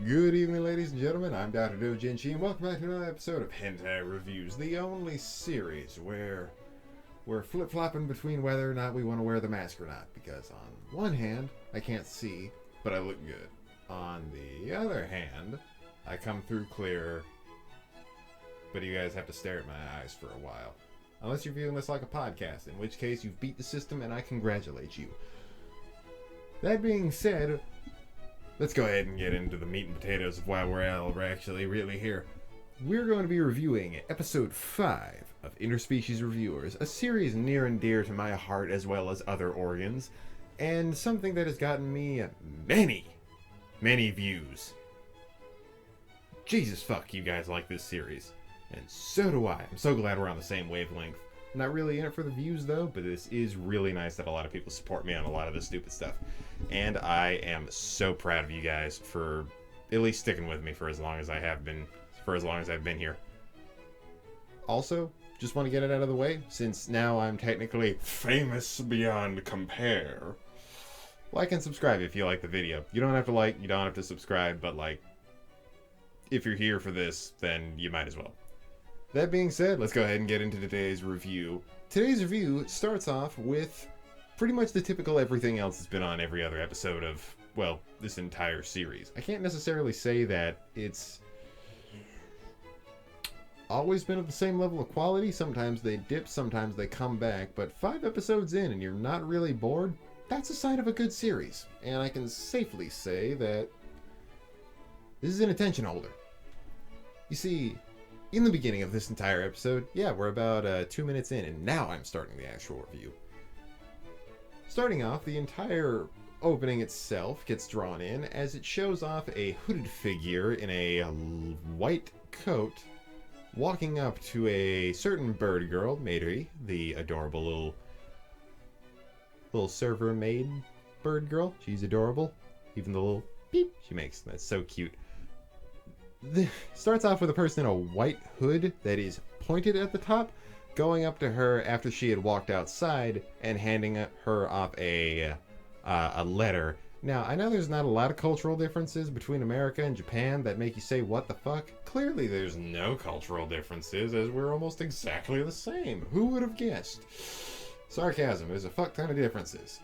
Good evening, ladies and gentlemen. I'm Dr. Doujinshi, and welcome back to another episode of Hentai Reviews, the only series where we're flip-flopping between whether or not we want to wear the mask or not. Because on one hand, I can't see, but I look good. On the other hand, I come through clear, but you guys have to stare at my eyes for a while. Unless you're viewing this like a podcast, in which case you've beat the system and I congratulate you. That being said, let's go ahead and get into the meat and potatoes of why we're actually really here. We're going to be reviewing episode 5 of Interspecies Reviewers, a series near and dear to my heart as well as other organs, and something that has gotten me many views. Jesus fuck, you guys like this series. And so do I. I'm so glad we're on the same wavelength. I'm not really in it for the views though, but this is really nice that a lot of people support me on a lot of this stupid stuff. And I am so proud of you guys for at least sticking with me for as long as I have been, for as long as I've been here. Also, just want to get it out of the way, since now I'm technically famous beyond compare. Like and subscribe if you like the video. You don't have to like, you don't have to subscribe, but like, if you're here for this, then you might as well. That being said, let's go ahead and get into today's review. Today's review starts off with pretty much the typical everything else that's been on every other episode of, well, this entire series. I can't necessarily say that it's always been at the same level of quality. Sometimes they dip, sometimes they come back, but 5 episodes in and you're not really bored, that's a sign of a good series. And I can safely say that this is an attention holder. You see, in the beginning of this entire episode, yeah, we're about 2 minutes in, and now I'm starting the actual review. Starting off, the entire opening itself gets drawn in as it shows off a hooded figure in a white coat walking up to a certain bird girl, 𝕳𝖊𝖓𝖙𝖆𝖎, the adorable little server maid bird girl. She's adorable. Even the little beep she makes. That's so cute. Starts off with a person in a white hood that is pointed at the top, going up to her after she had walked outside and handing her off a letter. Now, I know there's not a lot of cultural differences between America and Japan that make you say, what the fuck? Clearly there's no cultural differences, as we're almost exactly the same. Who would have guessed? Sarcasm, there's a fuck ton of differences.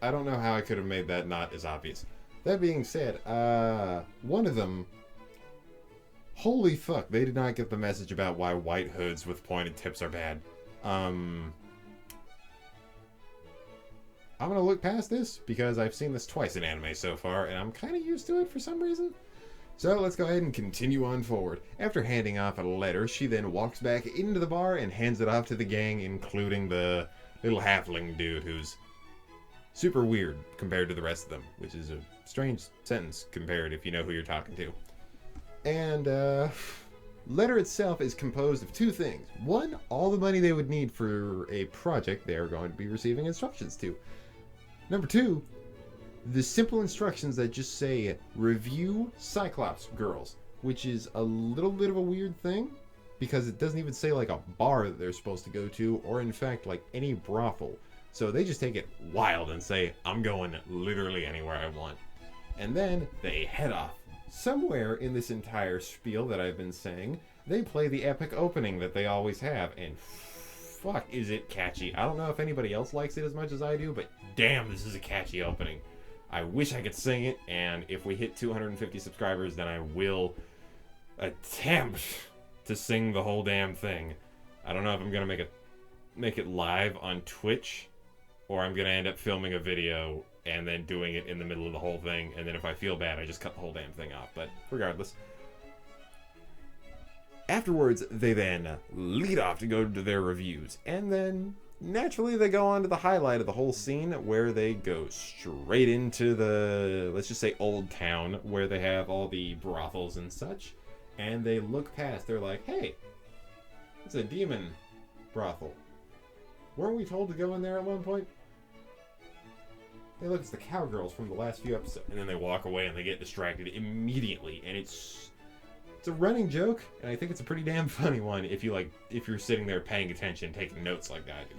I don't know how I could have made that not as obvious. That being said, one of them, holy fuck, they did not get the message about why white hoods with pointed tips are bad. I'm gonna look past this because I've seen this twice in anime so far and I'm kind of used to it for some reason. So let's go ahead and continue on forward. After handing off a letter, she then walks back into the bar and hands it off to the gang, including the little halfling dude who's super weird compared to the rest of them, which is a strange sentence compared if you know who you're talking to. And letter itself is composed of 2 things. 1, all the money they would need for a project they are going to be receiving instructions to. Number 2, the simple instructions that just say review Cyclops girls, which is a little bit of a weird thing because it doesn't even say like a bar that they're supposed to go to or in fact like any brothel. So they just take it wild and say, I'm going literally anywhere I want. And then they head off. Somewhere in this entire spiel that I've been saying, they play the epic opening that they always have. And fuck, is it catchy. I don't know if anybody else likes it as much as I do, but damn, this is a catchy opening. I wish I could sing it, and if we hit 250 subscribers, then I will attempt to sing the whole damn thing. I don't know if I'm going to make it live on Twitch, or I'm going to end up filming a video and then doing it in the middle of the whole thing, and then if I feel bad, I just cut the whole damn thing off. But regardless. Afterwards, they then lead off to go to their reviews, and then naturally they go on to the highlight of the whole scene, where they go straight into the, let's just say, old town, where they have all the brothels and such, and they look past, they're like, hey, it's a demon brothel. Weren't we told to go in there at one point? Hey, look, it's the cowgirls from the last few episodes. And then they walk away and they get distracted immediately. And it's a running joke, and I think it's a pretty damn funny one if you're sitting there paying attention, taking notes like I do.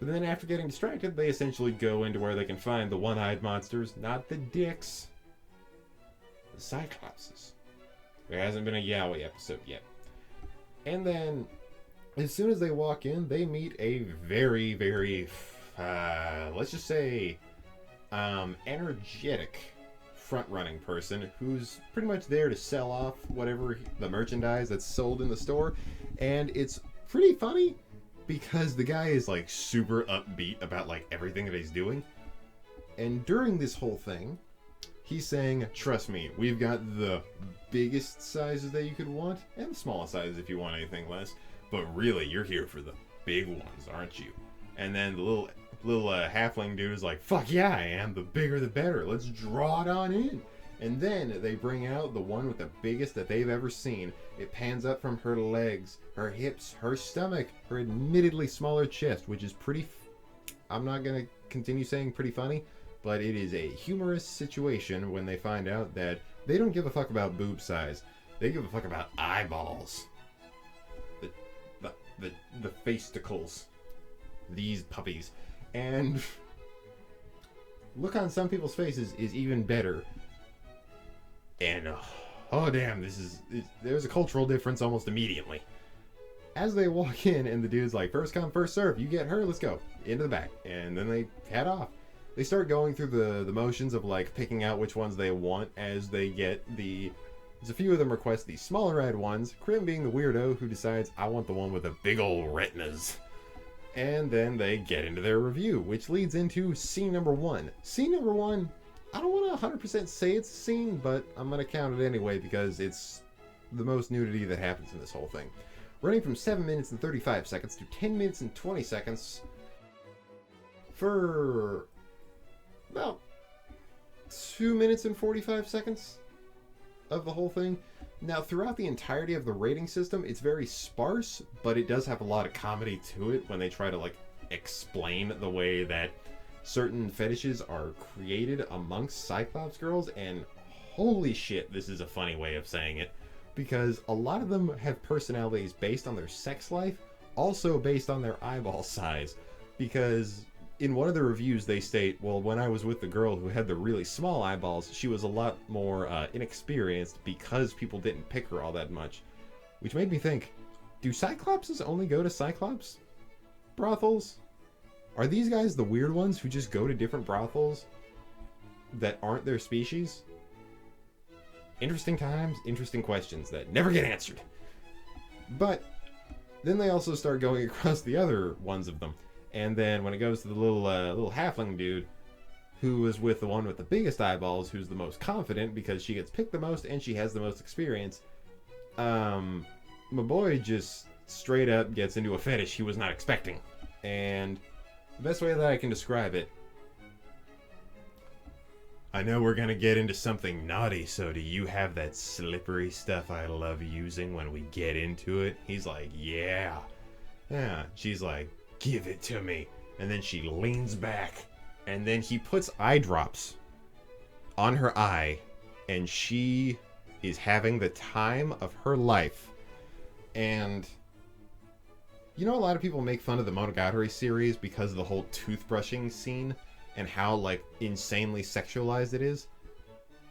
But then after getting distracted, they essentially go into where they can find the one-eyed monsters, not the dicks, the cyclopses. There hasn't been a 𝕊𝖎𝖎 episode yet. And then, as soon as they walk in, they meet a very, very, let's just say, energetic front-running person who's pretty much there to sell off whatever the merchandise that's sold in the store. And it's pretty funny because the guy is like super upbeat about like everything that he's doing. And during this whole thing, he's saying, trust me, we've got the biggest sizes that you could want and the smallest sizes if you want anything less. But really, you're here for the big ones, aren't you? And then the little halfling dude is like, fuck yeah, I am. The bigger the better. Let's draw it on in. And then they bring out the one with the biggest that they've ever seen. It pans up from her legs, her hips, her stomach, her admittedly smaller chest, which is pretty... I'm not going to continue saying pretty funny, but it is a humorous situation when they find out that they don't give a fuck about boob size. They give a fuck about eyeballs. The fasticles. These puppies. And look on some people's faces is even better. And oh damn, there's a cultural difference almost immediately. As they walk in and the dude's like, first come, first serve, you get her, let's go. Into the back. And then they head off. They start going through the motions of like picking out which ones they want as they get there's a few of them request the smaller red ones, Krim being the weirdo who decides, I want the one with the big old retinas. And then they get into their review, which leads into scene number 1. Scene number 1, I don't want to 100% say it's a scene, but I'm going to count it anyway because it's the most nudity that happens in this whole thing. Running from 7 minutes and 35 seconds to 10 minutes and 20 seconds for about 2 minutes and 45 seconds of the whole thing. Now, throughout the entirety of the rating system, it's very sparse, but it does have a lot of comedy to it when they try to, like, explain the way that certain fetishes are created amongst Cyclops girls, and holy shit, this is a funny way of saying it, because a lot of them have personalities based on their sex life, also based on their eyeball size, because in one of the reviews they state, well, when I was with the girl who had the really small eyeballs, she was a lot more inexperienced because people didn't pick her all that much. Which made me think, do Cyclopses only go to Cyclops brothels? Are these guys the weird ones who just go to different brothels that aren't their species? Interesting times, interesting questions that never get answered. But then they also start going across the other ones of them. And then when it goes to the little halfling dude, who is with the one with the biggest eyeballs, who's the most confident because she gets picked the most and she has the most experience, my boy just straight up gets into a fetish he was not expecting. And the best way that I can describe it, I know we're gonna get into something naughty, so do you have that slippery stuff I love using when we get into it? He's like, yeah. She's like, give it to me. And then she leans back, and then he puts eye drops on her eye, and she is having the time of her life. And you know, a lot of people make fun of the Monogatari series because of the whole toothbrushing scene and how, like, insanely sexualized it is.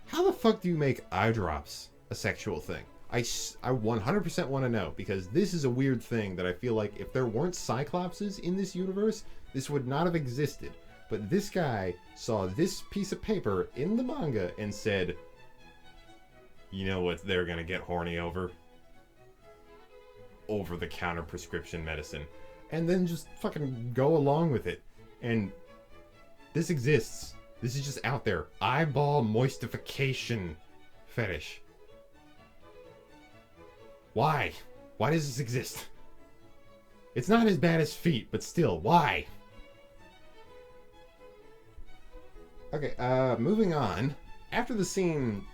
How the fuck do you make eye drops a sexual thing? I 100% want to know, because this is a weird thing that I feel like if there weren't Cyclopses in this universe, this would not have existed. But this guy saw this piece of paper in the manga and said, you know what they're gonna get horny over? Over-the-counter prescription medicine. And then just fucking go along with it. And this exists. This is just out there. Eyeball moistification fetish. Why? Why does this exist? It's not as bad as feet, but still, why? Okay, moving on. After the scene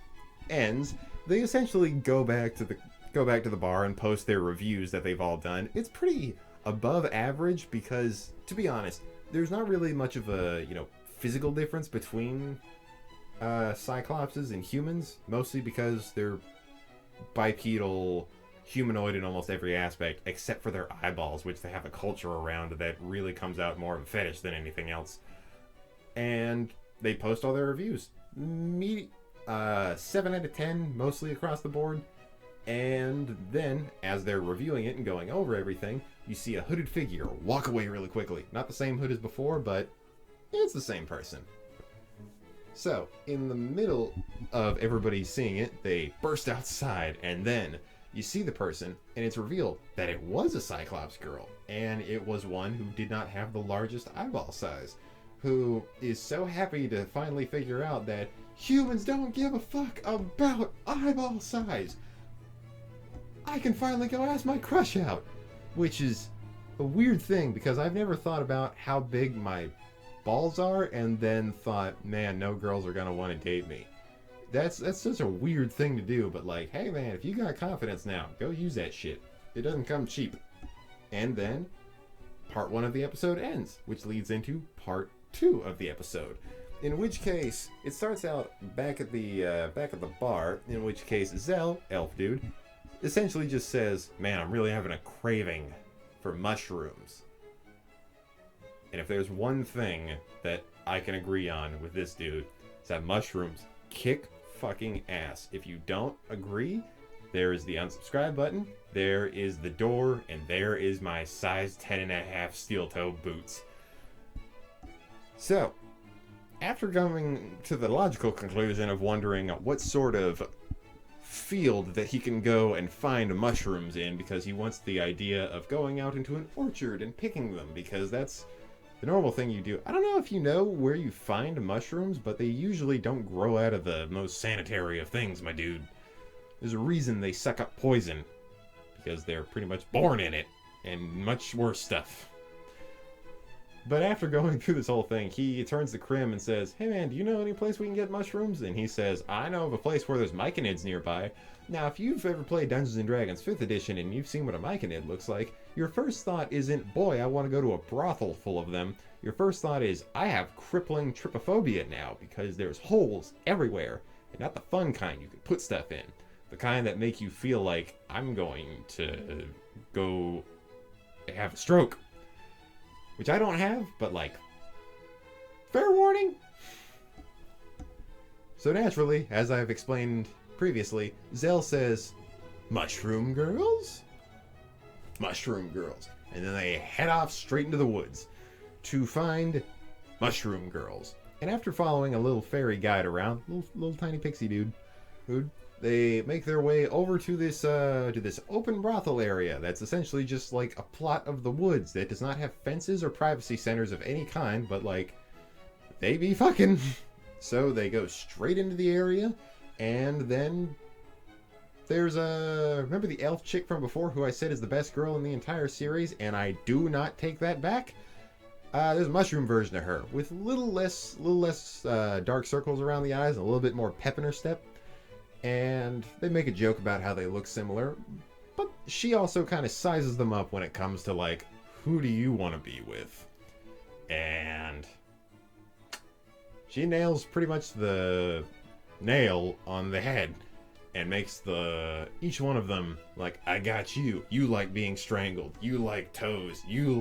ends, they essentially go back to the bar and post their reviews that they've all done. It's pretty above average because, to be honest, there's not really much of a, physical difference between Cyclopses and humans, mostly because they're bipedal humanoid in almost every aspect, except for their eyeballs, which they have a culture around that really comes out more of a fetish than anything else. And they post all their reviews. 7 out of 10, mostly across the board. And then, as they're reviewing it and going over everything, you see a hooded figure walk away really quickly. Not the same hood as before, but it's the same person. So, in the middle of everybody seeing it, they burst outside, and then you see the person, and it's revealed that it was a Cyclops girl, and it was one who did not have the largest eyeball size, who is so happy to finally figure out that humans don't give a fuck about eyeball size. I can finally go ask my crush out, which is a weird thing because I've never thought about how big my balls are and then thought, man, no girls are gonna want to date me. That's such a weird thing to do, but like, hey man, if you got confidence now, go use that shit. It doesn't come cheap. And then part 1 of the episode ends, which leads into part 2 of the episode. In which case, it starts out back at the bar, in which case Zell, elf dude, essentially just says, man, I'm really having a craving for mushrooms. And if there's one thing that I can agree on with this dude, it's that mushrooms kick fucking ass. If you don't agree, there is the unsubscribe button, there is the door, and there is my size 10.5 steel toe boots. So, after coming to the logical conclusion of wondering what sort of field that he can go and find mushrooms in, because he wants the idea of going out into an orchard and picking them, because that's the normal thing you do. I don't know if you know where you find mushrooms, but they usually don't grow out of the most sanitary of things, my dude. There's a reason they suck up poison, because they're pretty much born in it, and much worse stuff. But after going through this whole thing, he turns to Krim and says, hey man, do you know any place we can get mushrooms? And he says, I know of a place where there's myconids nearby. Now, if you've ever played Dungeons & Dragons 5th edition and you've seen what a myconid looks like, your first thought isn't, boy, I want to go to a brothel full of them. Your first thought is, I have crippling trypophobia now, because there's holes everywhere, and not the fun kind you can put stuff in. The kind that make you feel like, I'm going to go have a stroke. Which I don't have, but like, fair warning. So naturally, as I've explained previously, Zell says, mushroom girls? Mushroom girls. And then they head off straight into the woods to find mushroom girls. And after following a little fairy guide around, little tiny pixie dude, they make their way over to this open brothel area that's essentially just like a plot of the woods that does not have fences or privacy centers of any kind, but like, they be fucking. So they go straight into the area, and then there's remember the elf chick from before who I said is the best girl in the entire series, and I do not take that back. There's a mushroom version of her with little less dark circles around the eyes and a little bit more pep in her step. And they make a joke about how they look similar, but she also kind of sizes them up when it comes to like, who do you want to be with? And she nails pretty much the nail on the head and makes each one of them like, I got you. You like being strangled. You like toes. You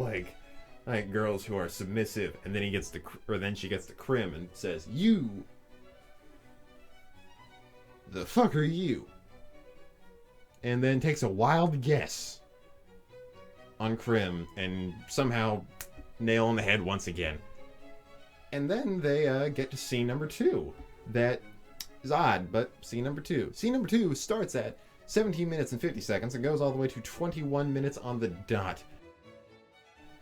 like girls who are submissive. And then then she gets to Krim and says, you. The fuck are you? And then takes a wild guess on Krim and somehow nail on the head once again. And then they get to scene number 2. That is odd, but scene number 2. Scene number 2 starts at 17 minutes and 50 seconds and goes all the way to 21 minutes on the dot.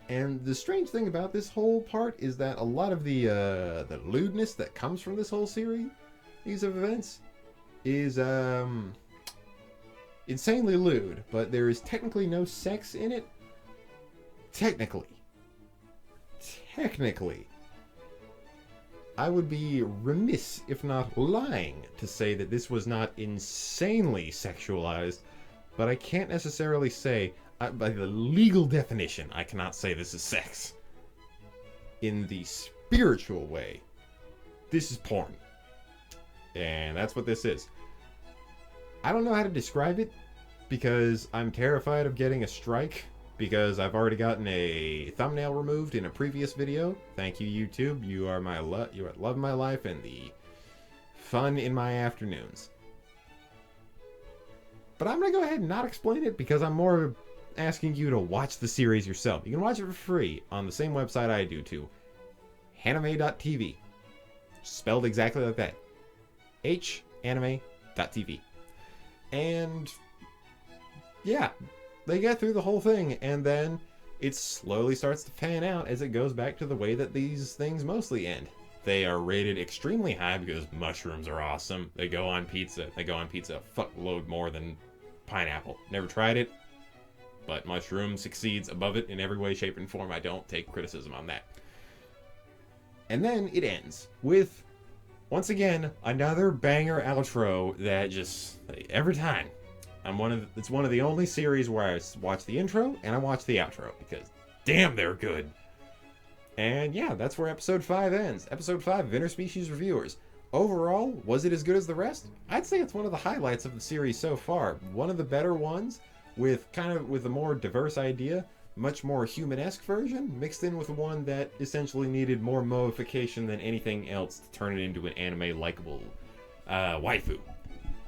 And the strange thing about this whole part is that a lot of the lewdness that comes from this whole series, these events, is insanely lewd, but there is technically no sex in it. Technically. I would be remiss, if not lying, to say that this was not insanely sexualized, but I can't necessarily say, by the legal definition, I cannot say this is sex. In the spiritual way, this is porn. And that's what this is. I don't know how to describe it. because I'm terrified of getting a strike, because I've already gotten a thumbnail removed in a previous video. Thank you, YouTube. You are you are love of my life and the fun in my afternoons. But I'm going to go ahead and not explain it because I'm more asking you to watch the series yourself. You can watch it for free on the same website I do too. 𝕳𝖊𝖓𝖙𝖆𝖎. Spelled exactly like that. 𝕳𝖊𝖓𝖙𝖆𝖎. And yeah, they get through the whole thing, and then it slowly starts to pan out as it goes back to the way that these things mostly end. They are rated extremely high because mushrooms are awesome. They go on pizza. They go on pizza a fuckload more than pineapple. Never tried it, but mushroom succeeds above it in every way, shape, and form. I don't take criticism on that. And then it ends with, once again, another banger outro that just, every time, it's one of the only series where I watch the intro and I watch the outro because damn, they're good. And yeah, that's where episode 5 ends. Episode 5 of Interspecies Reviewers. Overall, was it as good as the rest? I'd say it's one of the highlights of the series so far. One of the better ones, with a more diverse idea, much more human-esque version, mixed in with one that essentially needed more moification than anything else to turn it into an anime likable waifu.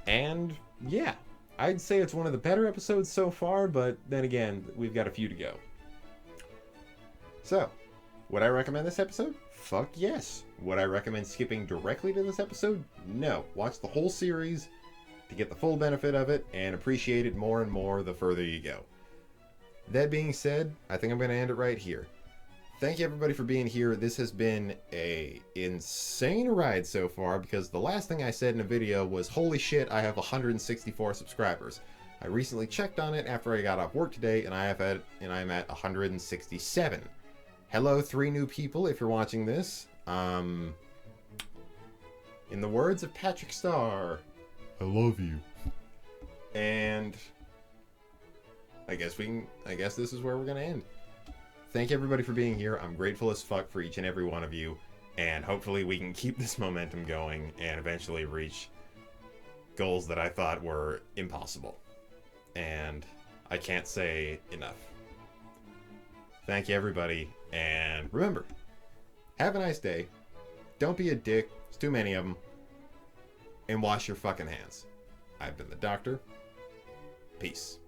And yeah, I'd say it's one of the better episodes so far, but then again, we've got a few to go. So, would I recommend this episode? Fuck yes. Would I recommend skipping directly to this episode? No. Watch the whole series to get the full benefit of it and appreciate it more and more the further you go. That being said, I think I'm going to end it right here. Thank you everybody for being here. This has been a insane ride so far because the last thing I said in a video was, holy shit, I have 164 subscribers. I recently checked on it after I got off work today and I'm at 167. Hello, 3 new people if you're watching this. In the words of Patrick Star, I love you. And I guess this is where we're gonna end. Thank everybody for being here. I'm grateful as fuck for each and every one of you, and hopefully we can keep this momentum going and eventually reach goals that I thought were impossible. And I can't say enough. Thank you everybody, and remember, have a nice day, don't be a dick, there's too many of them, and wash your fucking hands. I've been the Doctor. Peace.